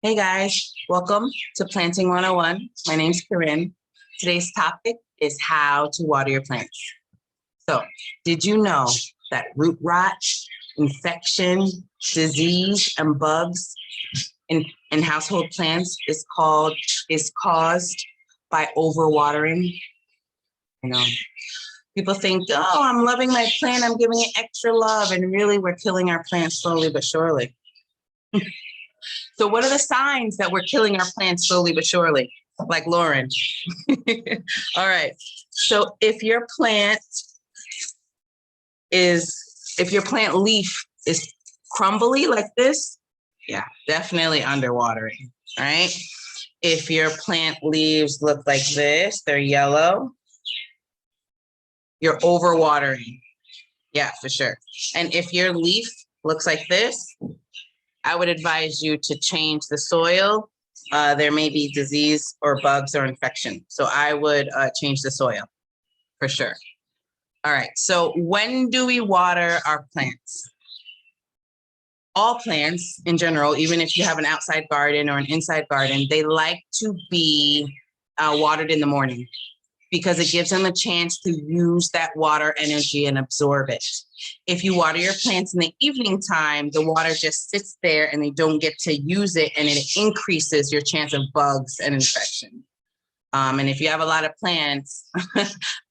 Hey guys, welcome to Planting 101. My name's Corinne. Today's topic is how to water your plants. So, did you know that root rot, infection, disease, and bugs in household plants is caused by overwatering? You know, people think, oh, I'm loving my plant, I'm giving it extra love, and really we're killing our plants slowly but surely. So what are the signs that we're killing our plants slowly but surely? Like Lauren. All right. So if your plant leaf is crumbly like this, yeah, definitely underwatering. All right. If your plant leaves look like this, they're yellow, you're overwatering. Yeah, for sure. And if your leaf looks like this, I would advise you to change the soil. There may be disease or bugs or infection. So I would change the soil for sure. All right, so when do we water our plants? All plants in general, even if you have an outside garden or an inside garden, they like to be watered in the morning because it gives them a chance to use that water energy and absorb it. If you water your plants in the evening time, the water just sits there and they don't get to use it, and it increases your chance of bugs and infection. And if you have a lot of plants,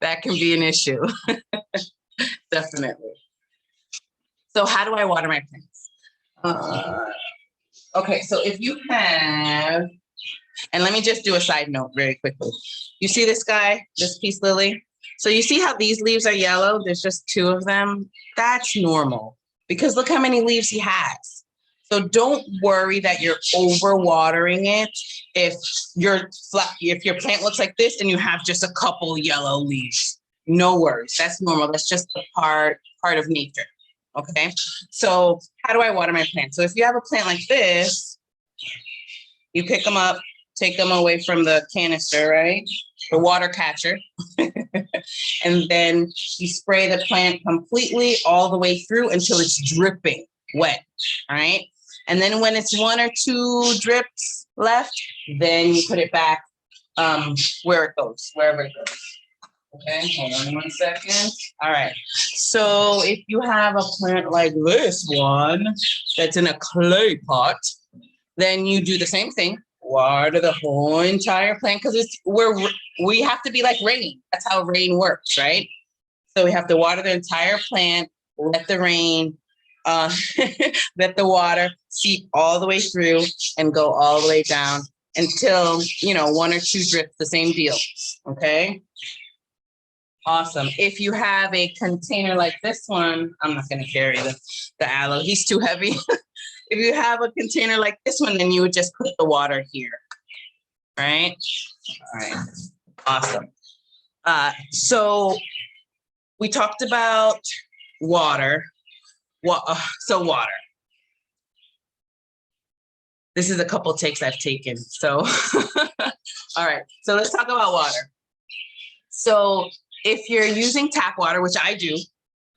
that can be an issue. Definitely. So how do I water my plants? Okay, so if you have, and let me just do a side note very quickly. You see this guy, this peace lily? So you see how these leaves are yellow? There's just two of them. That's normal because look how many leaves he has. So don't worry that you're overwatering it if your plant looks like this and you have just a couple yellow leaves. No worries. That's normal. That's just a part of nature. Okay. So how do I water my plant? So if you have a plant like this, you pick them up, take them away from the canister, right? The water catcher. And then you spray the plant completely all the way through until it's dripping wet, all right? And then when it's one or two drips left, then you put it back wherever it goes. Okay, hold on 1 second. All right, so if you have a plant like this one that's in a clay pot, then you do the same thing. Water the whole entire plant because we have to be like rain. That's how rain works, right? So we have to water the entire plant, let the rain, let the water seep all the way through and go all the way down until, one or two drips, the same deal, okay? Awesome. If you have a container like this one, I'm not going to carry the aloe. He's too heavy. If you have a container like this one, then you would just put the water here, right? All right, awesome. So we talked about water. So water. This is a couple takes I've taken. So, all right. So let's talk about water. So if you're using tap water, which I do,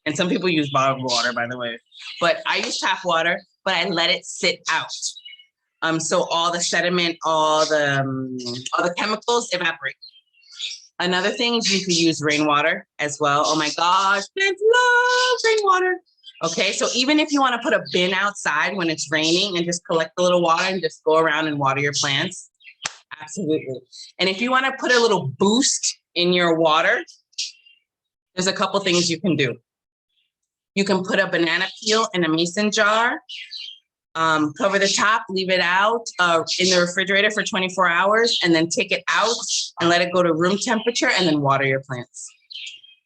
and some people use bottled water, by the way, but I use tap water, but I let it sit out. So all the sediment, all the chemicals evaporate. Another thing is you could use rainwater as well. Oh my gosh, plants love rainwater. Okay, so even if you want to put a bin outside when it's raining and just collect a little water and just go around and water your plants, absolutely. And if you want to put a little boost in your water, there's a couple things you can do. You can put a banana peel in a mason jar, cover the top, leave it out in the refrigerator for 24 hours, and then take it out and let it go to room temperature and then water your plants.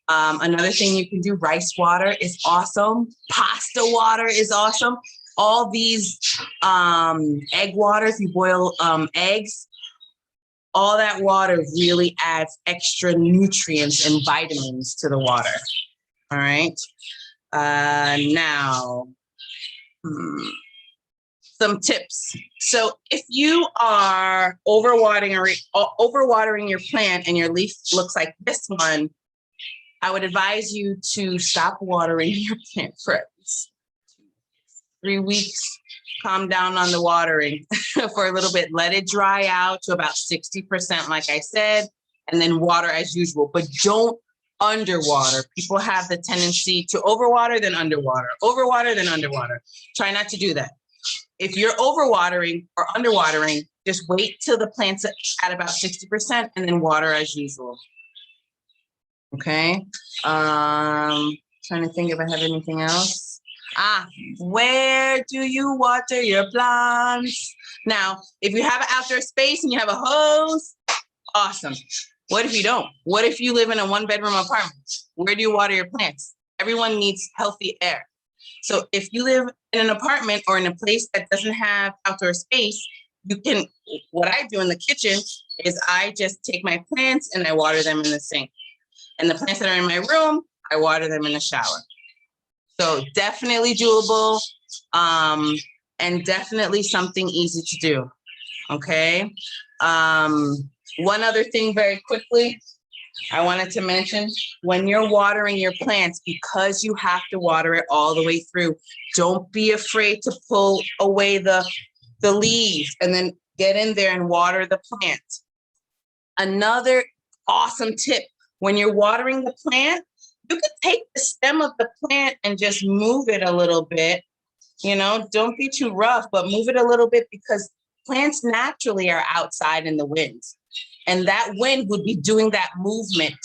Another thing you can do, rice water is awesome. Pasta water is awesome. All these egg waters, you boil eggs, all that water really adds extra nutrients and vitamins to the water. All right. Now, some tips. So if you are overwatering your plant and your leaf looks like this one, I would advise you to stop watering your plant for at least 2 weeks. 3 weeks, calm down on the watering for a little bit. Let it dry out to about 60%, like I said, and then water as usual, but don't underwater. People have the tendency to overwater, then underwater, overwater, then underwater. Try not to do that. If you're overwatering or underwatering, just wait till the plant's at about 60% and then water as usual. Okay. Trying to think if I have anything else. Where do you water your plants? Now, if you have an outdoor space and you have a hose, awesome. What if you don't? What if you live in a 1-bedroom apartment? Where do you water your plants? Everyone needs healthy air. So if you live in an apartment or in a place that doesn't have outdoor space, you can, what I do in the kitchen is I just take my plants and I water them in the sink. And the plants that are in my room, I water them in the shower. So definitely doable, and definitely something easy to do, okay? One other thing very quickly, I wanted to mention, when you're watering your plants, because you have to water it all the way through, don't be afraid to pull away the leaves and then get in there and water the plant. Another awesome tip, when you're watering the plant, you can take the stem of the plant and just move it a little bit. You know, don't be too rough, but move it a little bit because plants naturally are outside in the wind. And that wind would be doing that movement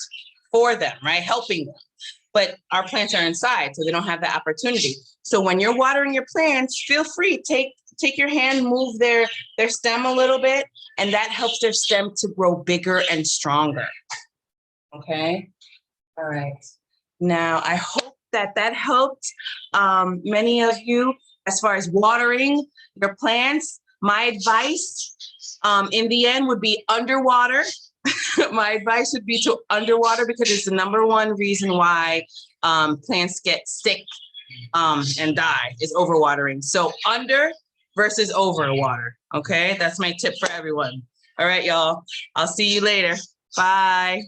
for them, right? Helping them. But our plants are inside, so they don't have the opportunity. So when you're watering your plants, feel free, take your hand, move their stem a little bit, and that helps their stem to grow bigger and stronger. Okay? All right. Now, I hope that helped many of you as far as watering your plants. My advice in the end would be underwater. My advice would be to underwater because it's the #1 reason why plants get sick and die is overwatering. So under versus overwater. Okay, that's my tip for everyone. All right, y'all. I'll see you later. Bye.